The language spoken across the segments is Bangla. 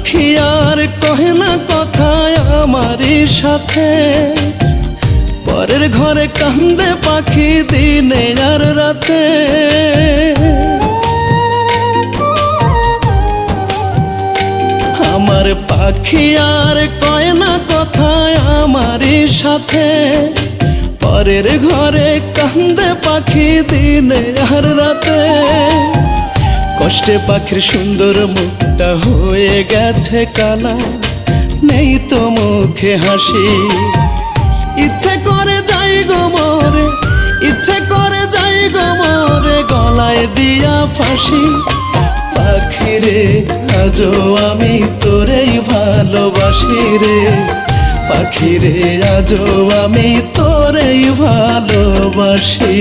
পাখি আর কহে না কথায় আমারই সাথে, পরের ঘরে কান্দে পাখি দিনে আর রাতে। আমার পাখি আর কয় না কথায় আমারই সাথে, পরের ঘরে কান্দে পাখি দিনে আর রাতে। কষ্টে পাখির সুন্দর মুখটা হয়ে গেছে কালা, নেই তো মুখে হাসি। ইচ্ছে করে যাই গো মরে, ইচ্ছে করে যাই গো মরে, গলায় দিয়া ফাঁসি। পাখিরে আজও আমি তোরেই ভালোবাসি রে, পাখিরে আজও আমি তোরেই ভালোবাসি।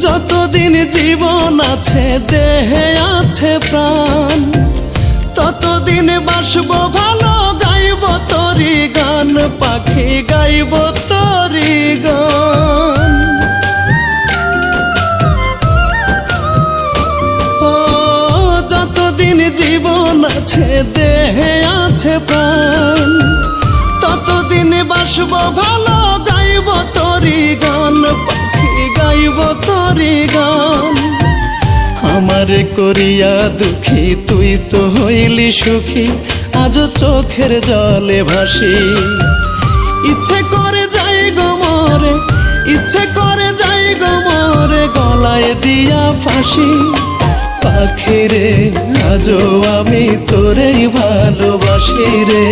যতদিন জীবন আছে দেহে আছে প্রাণ, ততদিন বাসবো ভালো, গাইব তোরি গান পাখি, গাইব তোরি গান। ও যতদিন জীবন আছে দেহে আছে প্রাণ, ততদিন বাসবো ভালো, গাইব তোরি গান পাখি, গাইব তোরি গান। আমার করিয়া দুঃখী তুই তো হইলি সুখী, আজও চোখের জলে ভাসি। ইচ্ছে করে যাই গো মরে, ইচ্ছে করে যাই গো মরে, গলায় দিয়া ফাঁসি। পাখিরে আজও আমি তোরেই ভালোবাসি রে,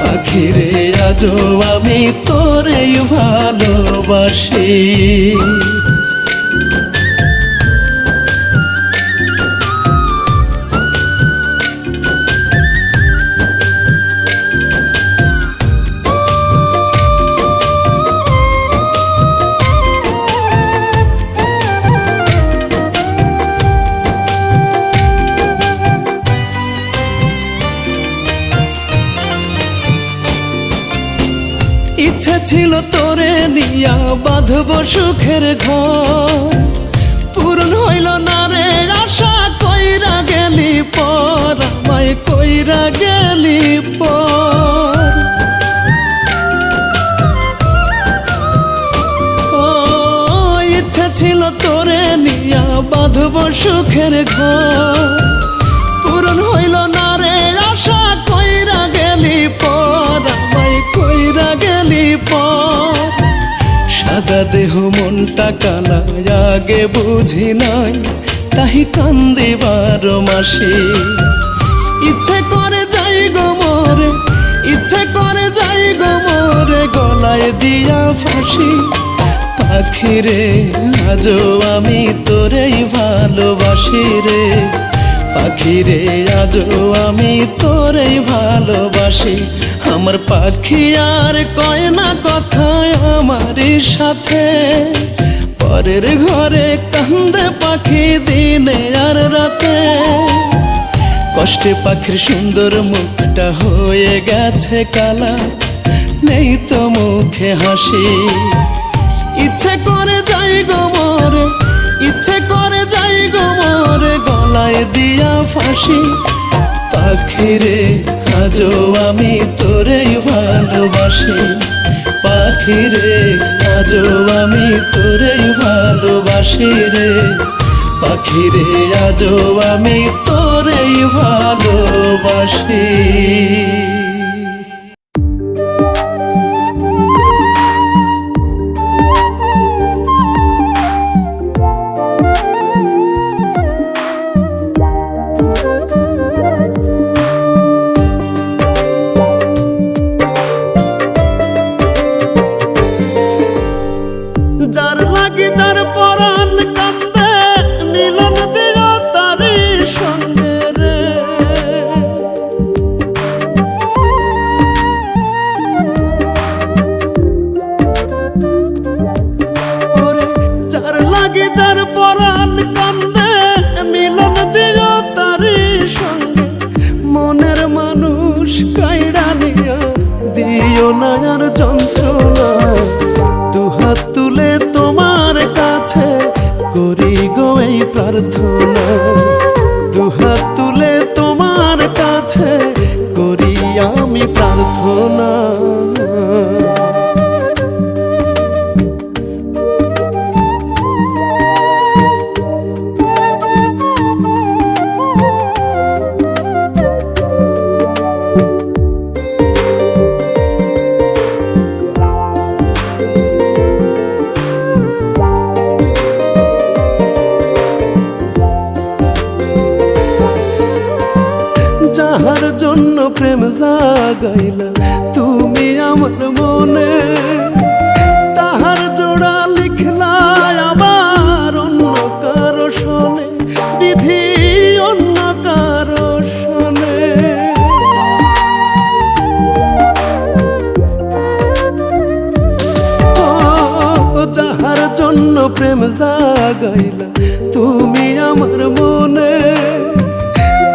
পাখিরে আজও আমি তোরেই ভালোবাসি। ইচ্ছা ছিল তোরে নিয়া বাঁধব সুখের ঘর, পূরণ হইল না রে আশা, কইরা গেলি পর, আমায় কইরা গেলি পর। ও ইচ্ছা ছিল তোরে নিয়া বাঁধব সুখের ঘর, পূরণ হইল না রে আশা, কইরা গেলি পর, আমায় কইরা গেলি পর। সাদা দেহ মনটা কালা, আগে বুঝি নাই তাহি কান্দি 12 মাসে। ইচ্ছে করে যাই গো মরে, ইচ্ছে করে যাই গো মরে, গলায় দিয়া ফাঁসি। পাখিরে আজও আমি তোরেই ভালোবাসি রে, পাখিরে আজও আমি তোরেই ভালোবাসি। আমার পাখি আর কয় না কথায় আমারই সাথে, পরের ঘরে কান্দে পাখি দিনে আর রাতে। কষ্টে পাখির সুন্দর মুখটা হয়ে গেছে কালা, নেই তো মুখে হাসি। ইচ্ছে করে যাই গো মরে, ইচ্ছে করে যাই গো মরে, গলায় দিয়া ফাঁসি। পাখিরে আজও আমি তোরেই ভালোবাসি, পাখিরে আজও আমি তোরেই ভালোবাসি রে, পাখিরে আজও আমি তোরেই ভালোবাসি। যার লাগি যার পরাণ কান্দে, মিলন দিও তারি সঙ্গে রে। ওরে যার লাগে যার পরাণ কান্দে, মিলন দিও তারি সঙ্গে। মনের মানুষ কাইড়া নিয়া দিও না আর যন্ত্রণা। দুহাত তুলে তোমার কাছে করি গো এই প্রার্থনা। দুহাত তুলে তোমার কাছে করি আমি প্রার্থনা। যাহার জন্য প্রেম জাগাইলা তুমি আমার মনে, তাহার জোড়া লিখলা আবার অন্য কারো শোনে, বিধি অন্য কারো শোনে। ও যাহার জন্য প্রেম জাগাইলা তুমি আমার মনে,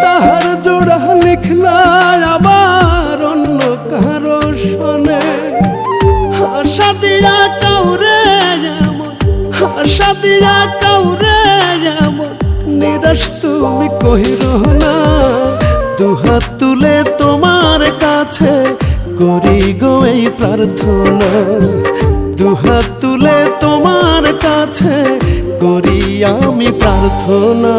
তাহার জোড়া লিখলা আবার অন্য কারো শোনে। আশা দিয়া কাউরে এমন, আশা দিয়া কাউরে এমন নিরাশ তুমি কহিরো না। দুহাত তুলে তোমার কাছে করি গো এই প্রার্থনা। দুহাত তুলে তোমার কাছে করি আমি প্রার্থনা।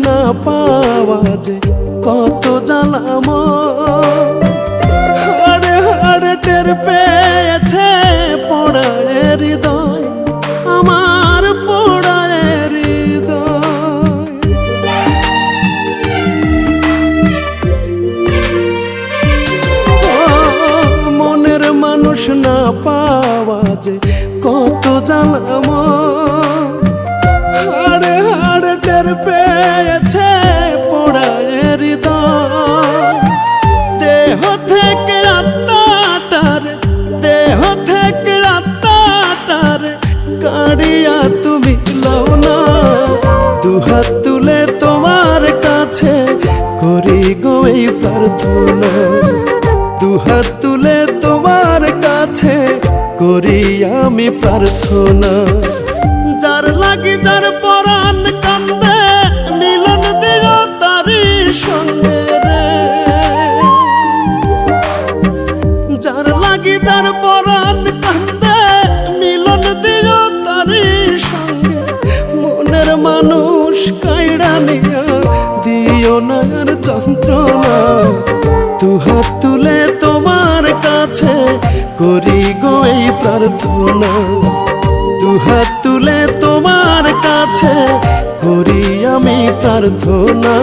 না পাওয়া যে কত জ্বালাম, হাড়ে হাড়ে টের পেয়েছে পোড়ায় হৃদয়, আমার পোড়ায় হৃদয়। মনের মানুষ না পাওয়া যে কত জ্বালাম, হাড়ে হাড়ে টের পেয়েছে পোড়ায় হৃদয়। দেহ থেকে আত্মাটারে, দেহ থেকে আত্মাটারে কাড়িয়া তুমি লও না। দুহাত তুলে তোমার কাছে করি গো এই প্রার্থনা। দুহাত তুলে তোমার কাছে করি আমি প্রার্থনা। যার লাগি যার পরাণ কান্দে, মিলন দিও তারি সঙ্গে রে। যার লাগি যার পরাণ কান্দে, মিলন দিও তারি সঙ্গে। মনের মানুষ কাইড়া নিয়া দিও না আর যন্ত্রণা। দুহাত তুলে তোমার কাছে করি গো এই প্রার্থনা। দুহাত তুলে তোমার কাছে করি আমি প্রার্থনা।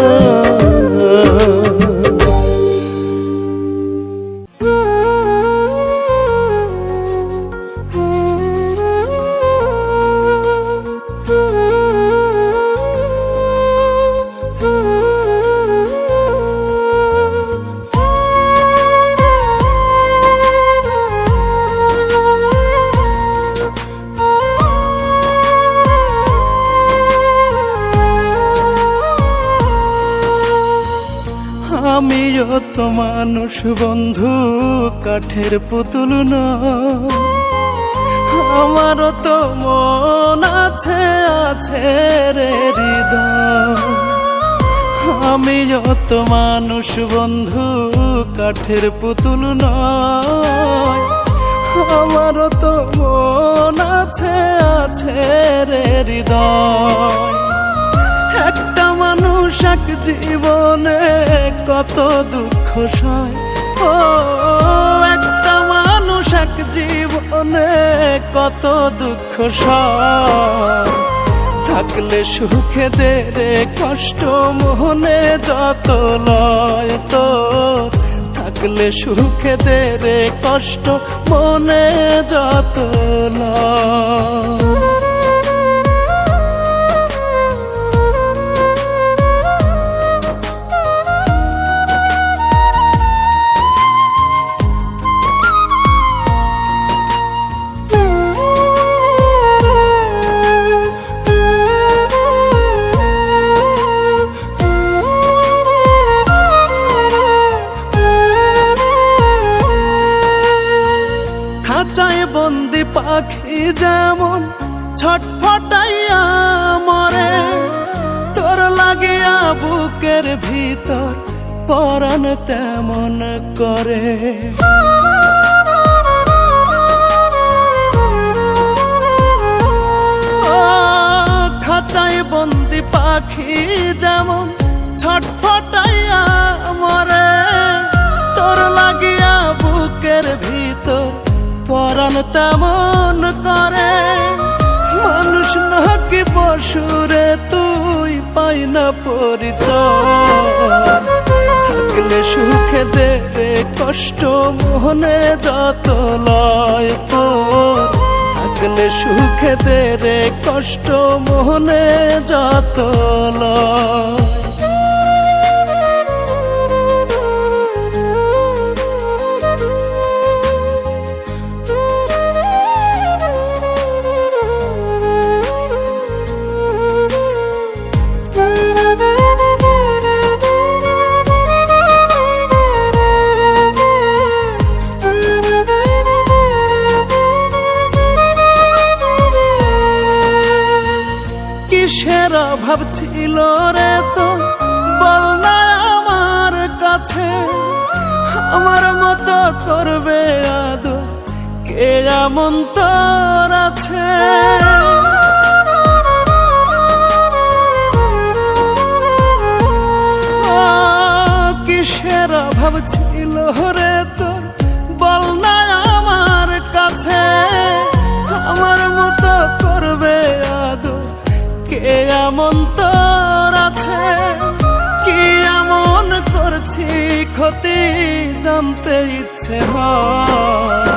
আমিও তো মানুষ বন্ধু, কাঠের পুতুল নয়। আমারও তো মন আছে, আছে রে হৃদয়। আমিও তো মানুষ বন্ধু, কাঠের পুতুল নয়। আমারও তো মন আছে, আছে রে হৃদয়। একটা মানুষ এক জীবনে কত দুঃখ সয়। ও একটা মানুষ এক জীবনে কত দুঃখ সয়। থাকলে সুখে দে রে কষ্ট মোহনে যত লয় তোর, থাকলে সুখে দে রে কষ্ট মনে যত লয়। খাঁচায় বন্দি পাখি যেমন ছটফটাইয়া মরে, তোর লাগিয়া বুকের ভিতর পরাণ তেমন করে। খাঁচায় বন্দি পাখি যেমন ছটফটাইয়া মরে, তোর লাগিয়া বুকের ভিতর পরাণ তেমন করে। মানুষ নাকি পশুরে তুই পাই না পরিচয়, থাকলে সুখে দে রে কষ্ট মোহনে যত লয় তোর, থাকলে সুখে দে রে কষ্ট মোহনে যত লয়। কিসের অভাব ছিল রে তো বল না আমার কাছে, আমার মতো করবে আদর কে এমন তোর আছে। কিসের অভাব ছিল রে তোর বল না আমার কাছে, আমার মতো করবে আদর কে এমন তোর আছে। কি এমন করছি ক্ষতি জানতে ইচ্ছে হয়,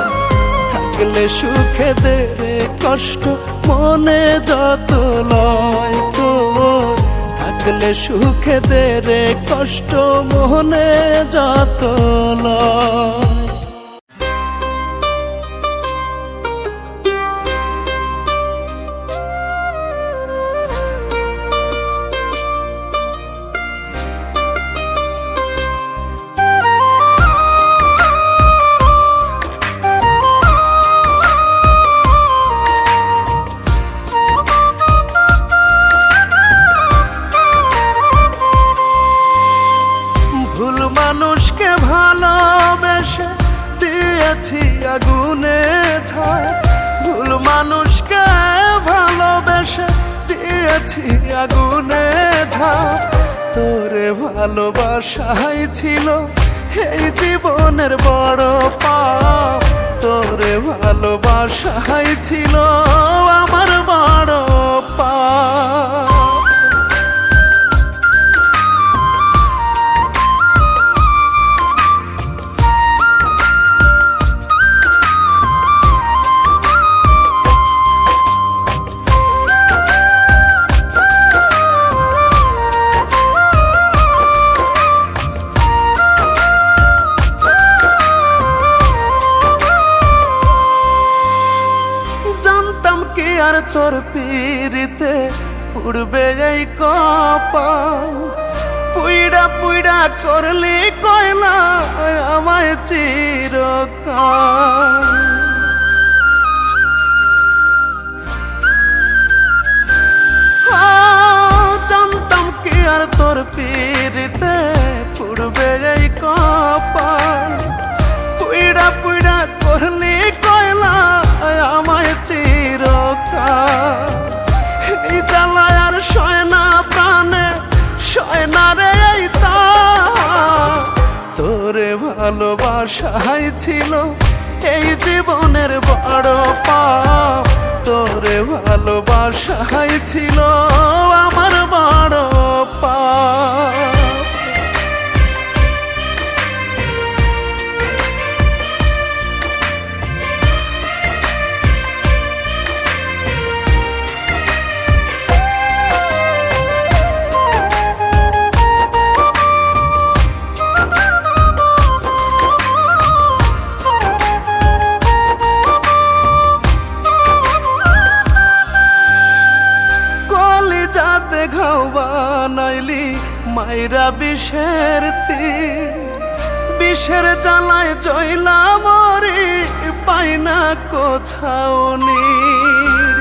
থাকলে সুখে দে রে কষ্ট মনে যত লয় তোর, থাকলে সুখে দে রে কষ্ট মনে যত লয়। মানুষকে ভালোবেসে দিয়েছি আগুনে ঝাড়, ভুল মানুষকে ভালোবেসে দিয়েছি আগুনে ঝাড়। তোরে ভালোবাসাই ছিল এই জীবনের বড় পাপ, তোরে ভালোবাসাই ছিল আমার বড় পাপ। আর তোর পীড়িতে পুড়বে এই কপাল, পুইড়া পুইড়া করলি কয়লা আমায় চিরকাল। জানতাম কি আর তোর পীড়িতে পুড়বে এই কপাল, পুইড়া পুইড়া করলি কয়লা আমায় চিরকাল। এই জ্বালায় আর সয় না প্রাণে সয় না রে এই তার, তোরে ভালোবাসাই ছিল এই জীবনের বড় পাপ, তোরে ভালোবাসাই ছিল আমার বড় পাপ। যাতে ঘাও বানাইলি মাইরা বিষের তীর, বিষের জ্বালায় জয়লা মরি পাই না কোথাও নীর।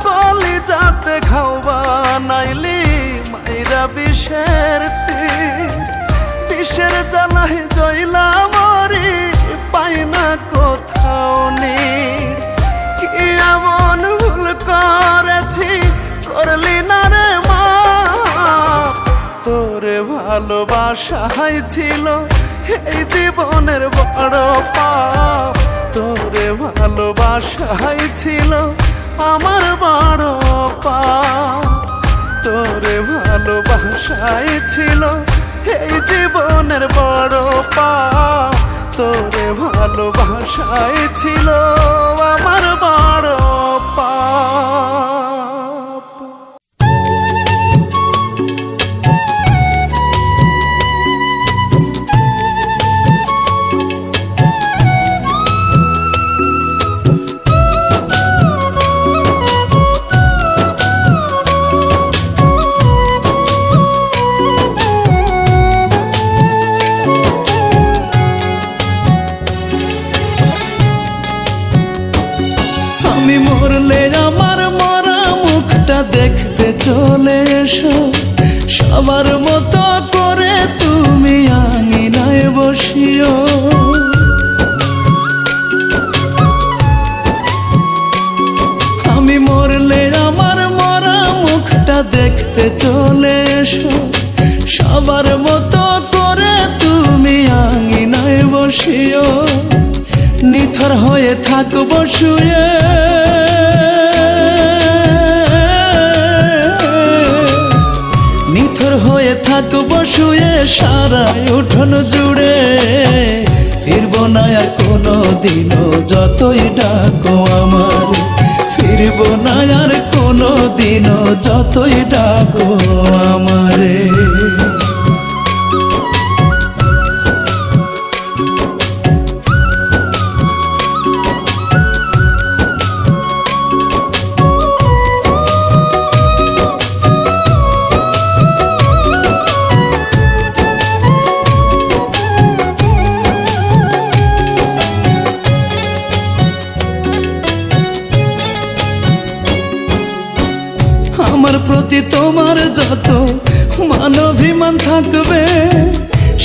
কলি যাতে ঘাও বানাইলি মাইরা বিষের তীর, বিষের জ্বালায় জয়লা মরি পাই না কোথাও নীর। কি এমন ভুল করেছি করলি না রে মা, তোরে ভালোবাসাই ছিল এই জীবনের বড় পাপ। তোরে ভালোবাসাই ছিল আমার বড় পাপ। তোরে ভালোবাসাই ছিল এই জীবনের বড় পাপ। তোরে ভালোবাসাই ছিল আমার বড় পাপ। আমি মরলে আমার মরা মুখটা দেখতে চলে এসো, সবার মতো করে তুমি আঙিনায় বসিও। আমি মরলে আমার মরা মুখটা দেখতে চলে এসো, সবার মতো করে তুমি আঙিনায় বসিও। নিথর হয়ে থাকবো শুয়ে, নিথর হয়ে থাকবো শুয়ে সারাই উঠোন জুড়ে। ফিরবো না আর কোনো দিনও যতই ডাকো আমার, ফিরবো না আর কোনো দিনও যতই ডাকো আমারে। আমার প্রতি তোমার যত মান অভিমান থাকবে,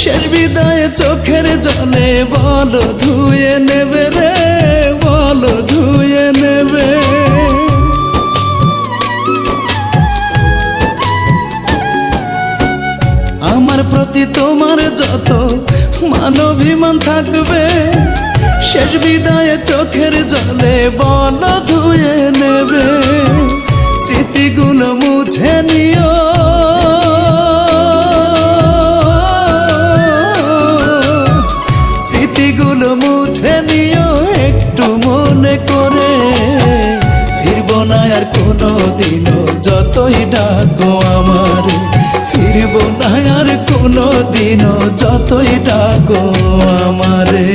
শেষ বিদায়ে চোখের জলে বলো ধুয়ে নেবে রে, বলো ধুয়ে নেবে। আমার প্রতি তোমার যত মান অভিমান থাকবে, শেষ বিদায়ে চোখের জলে বলো ধুয়ে নেবে। স্মৃতিগুলো মুছে নিও, স্মৃতিগুলো মুছে নিও একটু মনে করে। ফিরবো না আর কোনো দিনও যতই ডাকো আমার, ফিরবো না আর কোনো দিনও যতই ডাকো আমারে।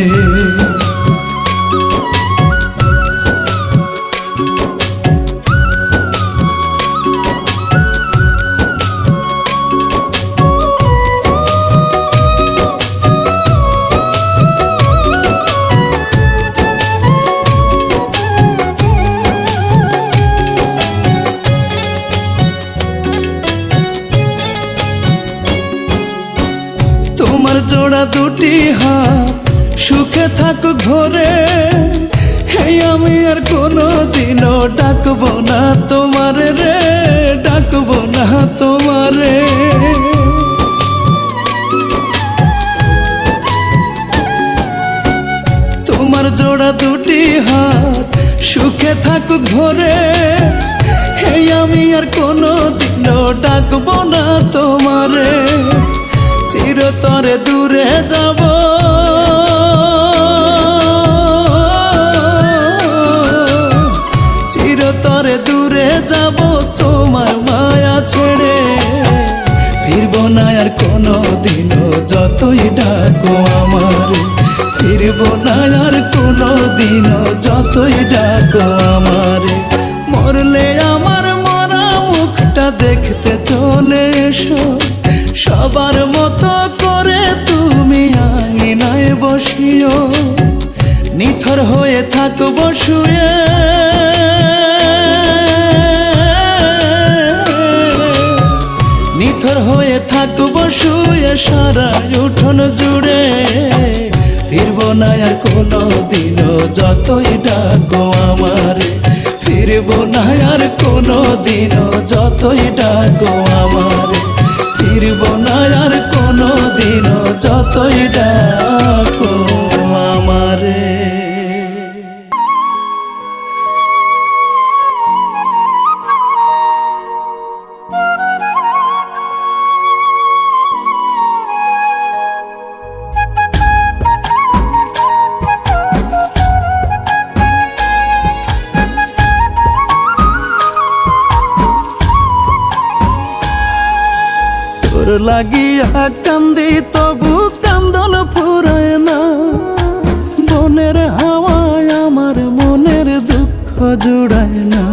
তোমার জোড়া দুটি হাত সুখে থাকুক ঘরে, আমি আর কোনো দিনও ডাকবো না তোমারে রে, ডাকবো না তোমারে। জোড়া দুটি হাত সুখে থাকুক ভরে, এই আমি আর কোনো দিনও ডাকবো না তোমারে। চিরতরে দূরে যাব, চিরতরে দূরে যাব তোমার মায়া ছেড়ে। ফিরবো না আর কোনো দিনও যতই ডাকো আমারে, ফিরবো না আর কোনো দিনও যতই ডাকো আমারে। মরলে আমার মরা মুখটা দেখতে চলে এসো, সবার মতো করে তুমি আঙিনায় বসিও। নিথর হয়ে থাকবো শুয়ে, নিথর হয়ে থাকবো শুয়ে সারা উঠোন জুড়ে। ফিরবো না আর কোনো দিনও যতই ডাকো আমারে, ফিরবো না আর কোনো দিনও যতই ডাকো আমারে, ফিরবো না আর কোনো দিনও যতই ডাকো আমারে। তোর লাগিয়া কান্দি তবু কান্দন ফুরায় না, বনের হাওয়ায় আমার মনের দুঃখ জুড়ায় না।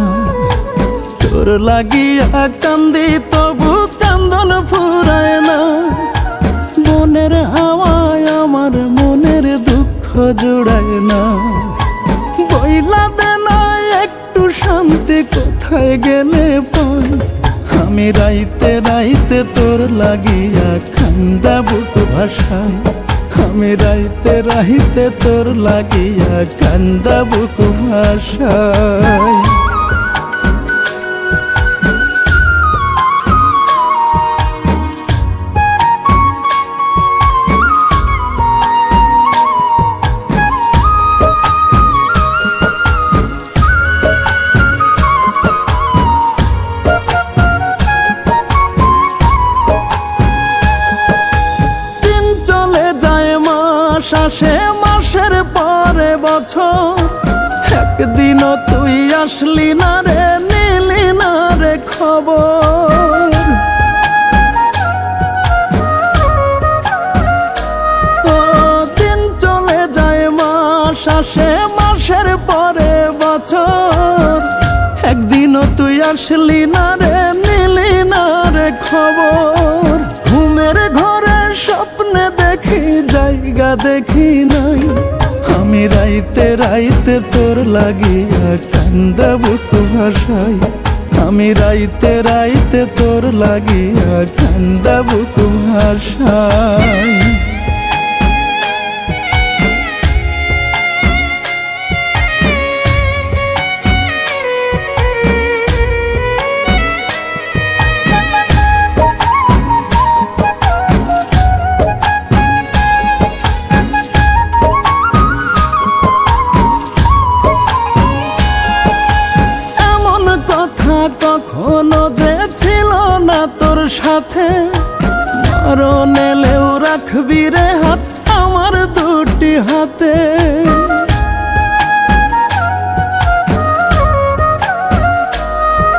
তোর লাগিয়া কান্দি তবু কান্দন ফুরায় না, বনের হাওয়ায় আমার মনের দুঃখ জুড়ায় না। বইলা দে না একটু শান্তি, কোথায় গেলে পাই আমি রাইতে রাইতে তোর লাগিয়া কান্দা বুক ভাষায়, আমি রাইতে রাইতে তোর লাগিয়া কান্দা বুক ভাষায়। মাসে মাসের পরে বছর, একদিনও তুই আসলি না রে, নিলি না রে খবর। ও দিন চলে যায় মাস আসে মাসের পরে বছর, একদিনও তুই আসলি না রে, নিলি না রে খবর। ঘুমের ঘরে স্বপ্নে দেখি জায়গা দেখি নাই, আমি রাইতে রাইতে তোর লাগিয়া কান্দা বুক ভাষায়, আমি রাইতে রাইতে তোর লাগিয়া কান্দা বুক ভাষায়। কখনো যে ছিল না তোর সাথে, মরণ এলেও রাখবি রে হাত আমার দুটি হাতে।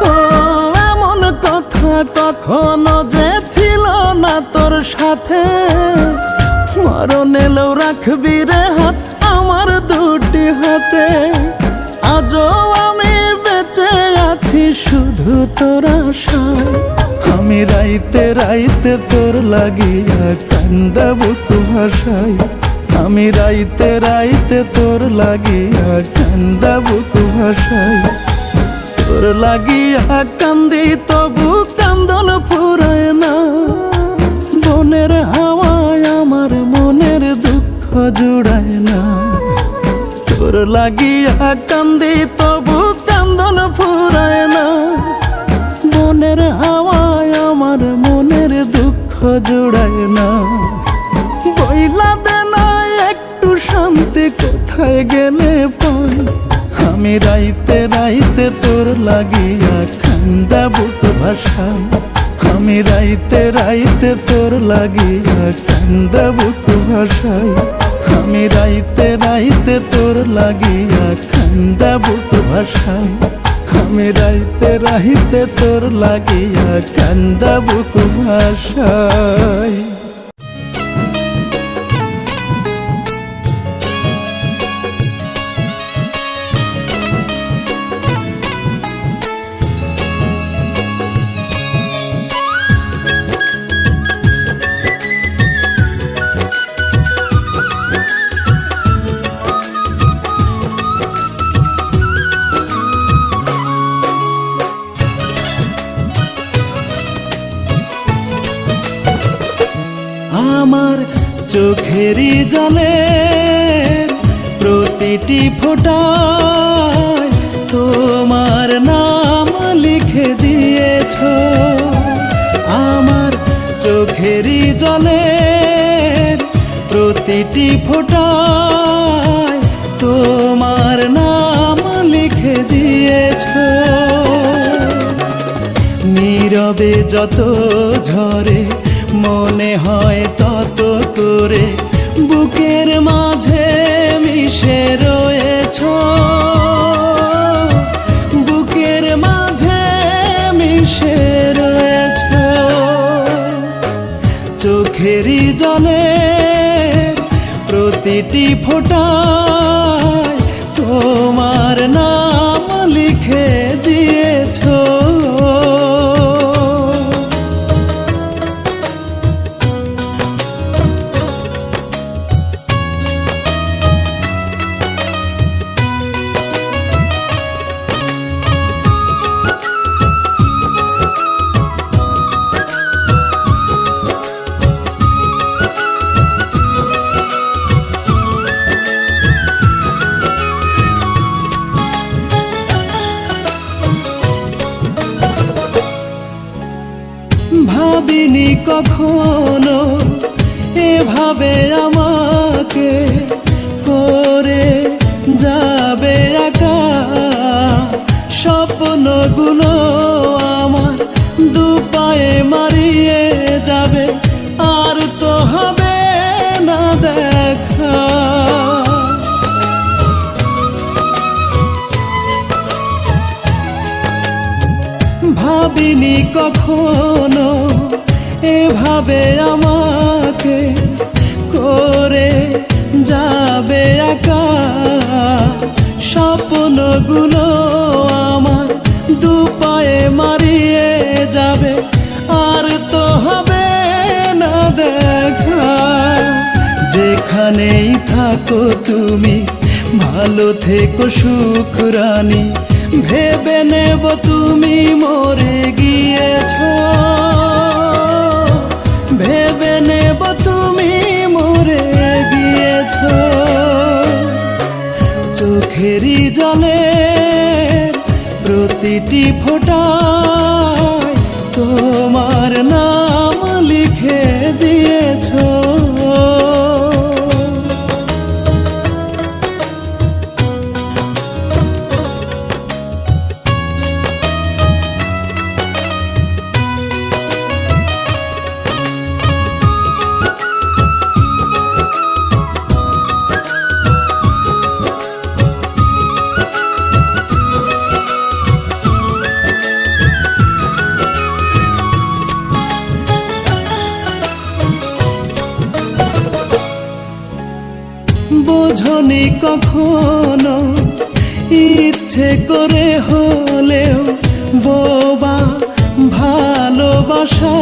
ও এমন কথা কখনো যে ছিল না তোর সাথে, মরণ এলেও রাখবি রে হাত আমার দুটি হাতে। আজও আমি বেঁচে আছি শুধু তোর আশায়, আমি রাইতে রাইতে তোর লাগিয়া কান্দা বুক ভাষায়, আমি রাইতে রাইতে তোর লাগিয়া কান্দা বুক ভাষায়। তোর লাগিয়া কান্দি তবু কান্দন ফুরায় না, বনের হাওয়ায় আমার মনের দুঃখ জুড়ায় না। তোর লাগিয়া কান্দি তবু কান্দন ফুরায় না, বনের হাওয়ায় আমার মনের দুঃখ জুড়ায় না। বইলা দে না একটু শান্তি, শান্তি কোথায় গেলে পাই? আমি রাইতে রাইতে তোর লাগিয়া কান্দা বুক ভাষাই। আমি রাইতে রাইতে তোর লাগিয়া কান্দা বুক ভাষাই। আমি রাইতে রাইতে তোর লাগিয়া কান্দা বুক ভাষাই। আমি রাইতে রাইতে তোর লাগিয়া কান্দা বুক ভাষাই। আমার চোখেরই জলে প্রতিটি ফোঁটায় তোমার নাম লিখে দিয়েছ। আমার চোখেরই জলে প্রতিটি ফোঁটায় তোমার নাম লিখে দিয়েছ। নীরবে যত ঝরে মনে হয় তত করে বুকের মাঝে মিশে রয়েছ। বুকের মাঝে মিশে রয়েছ। চোখেরই জলে প্রতিটি ফোঁটায় তোমার নাম লিখে দিয়েছ। ভাবিনি কখনো এভাবে আমাকে করে যাবে একা। স্বপ্নগুলো আমার দুপায়ে মারিয়ে যাবে, আর তো হবে না দেখা। ভাবিনি কখনো এভাবে আমাকে করে যাবে একা। স্বপ্নগুলো আমার দুপায়ে মারিয়ে যাবে, আর তো হবে না দেখা। যেখানেই থাকো তুমি ভালো থেকো সুখ রানী, ভেবে নেব তুমি মরে গিয়েছ। ভেবে নেব তুমি মরে গিয়েছ। চোখেরই জলে প্রতিটি ফোঁটায় তোমার নাম লিখে দিয়েছ। বোঝনি কখনো ইচ্ছে করে হলেও বোবা ভালোবাসা।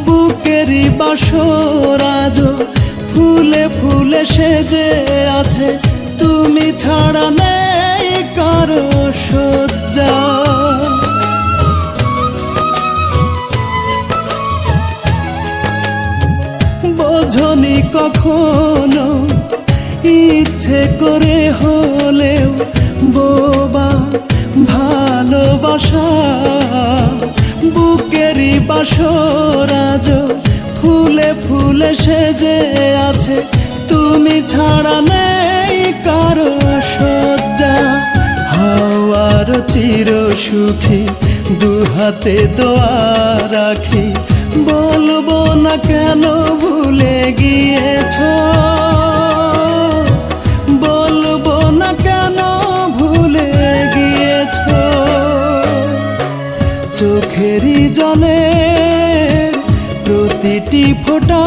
বুকেরই বাসর আজ ফুলে ফুলে সেজে আছে, তুমি ছাড়া নেই কারো সজ্জা। বোঝনি কখনো ইচ্ছে করে হলেও বোবা ভালোবাসা। বুকেরই বাসর আজ ফুলে ফুলে সেজে আছে, তুমি তুমি ছাড়া নেই কারো সজ্জা, হওয়ার চির সুখী দু হাতে দোয়া রাখি, বলবো না কেন ভুলে গিয়েছো, বলবো না কেন ভুলে গিয়েছো। চোখেরই জলে প্রতিটি ফোঁটা